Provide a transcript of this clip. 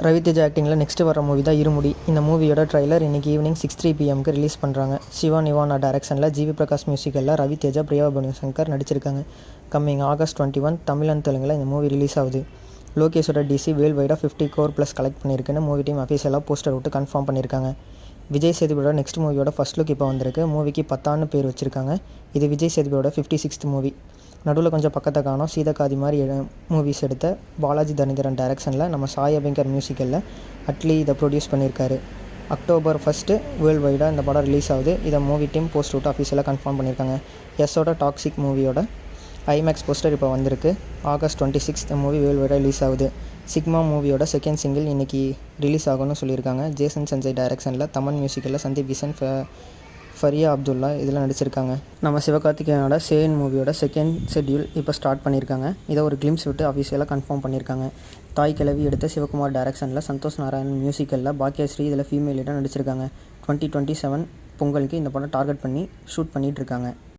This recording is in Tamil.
ரவிதேஜா ஆக்டிங்கில் நெக்ஸ்ட்டு வர மூவி தான் இருமுடி. இந்த மூவியோட ட்ரைலர் இன்றைக்கி ஈவினிங் 6:03 PM ரிலீஸ் பண்ணுறாங்க. சிவா நிவானா டைரக்ஷனில் ஜிவி பிரகாஷ் மியூசிக்கில் ரவிதேஜா, பிரியா பவானிசங்கர் நடிச்சிருக்காங்க. கம்மிங் August 21 தமிழ் அண்ட் தெலுங்கில் இந்த மூவி ரிலீஸ் ஆகுது. லோகேஷோட டிசி வேர்ல்டு வைடாக 50 crore+ கலெக்ட் பண்ணியிருக்குன்னு மூவி டீம் அஃபீஷியலாக போஸ்டர் விட்டு கன்ஃபார்ம் பண்ணியிருக்காங்க. விஜய் சேதுபதியோட நெக்ஸ்ட் மூவியோட ஃபர்ஸ்ட் லுக் இப்போ வந்திருக்கு. மூவிக்கு 10 பேர் வச்சுருக்காங்க. இது விஜய் சேதுபதியோட 56th மூவி. நடுவில் கொஞ்சம் பக்கத்தை காணோம் சீதக்காதி மாதிரி மூவிஸ் எடுத்த பாலாஜி தரணிதரன் டைரக்ஷனில் நம்ம சாய் அபிங்கர் மியூசிக்கில் அட்லி இதை ப்ரொடியூஸ் பண்ணியிருக்காரு. October 1 வேர்ல்டு வைடாக இந்த படம் ரிலீஸ் ஆகுது. இதை மூவி டீம் போஸ்ட் விட்டு அஃபீஷியலாக கன்ஃபார்ம் பண்ணியிருக்காங்க. எஸ்ஸோட டாக்ஸிக் மூவியோட ஐமேக்ஸ் போஸ்டர் இப்போ வந்திருக்கு. August 26 இந்த மூவி வேர்ல்டு வைடாக ரிலீஸ் ஆகுது. சிக்மா மூவியோட செகண்ட் சிங்கிள் இன்றைக்கி ரிலீஸ் ஆகும்னு சொல்லியிருக்காங்க. ஜேசன் சஞ்சய் டைரக்ஷனில் தமன் மியூசிக்கில் சந்தீப் கிஷன், ஃபரியா அப்துல்லா இதில் நடிச்சிருக்காங்க. நம்ம சிவகார்த்திகேயனோட சேன் மூவியோட செகண்ட் ஷெட்யூல் இப்போ ஸ்டார்ட் பண்ணியிருக்காங்க. இதை ஒரு கிளிம்ஸ் விட்டு அஃபீஷியலாக கன்ஃபார்ம் பண்ணியிருக்காங்க. தாய் கிழவி எடுத்த சிவகுமார் டைரக்ஷனில் சந்தோஷ் நாராயணன் மியூசிக்கில் பாக்யஸ்ரீ இதில் ஃபீமேல் லீடாக நடிச்சிருக்காங்க. 2027 பொங்கலுக்கு இந்த படம் டார்கெட் பண்ணி ஷூட் பண்ணிகிட்ருக்காங்க.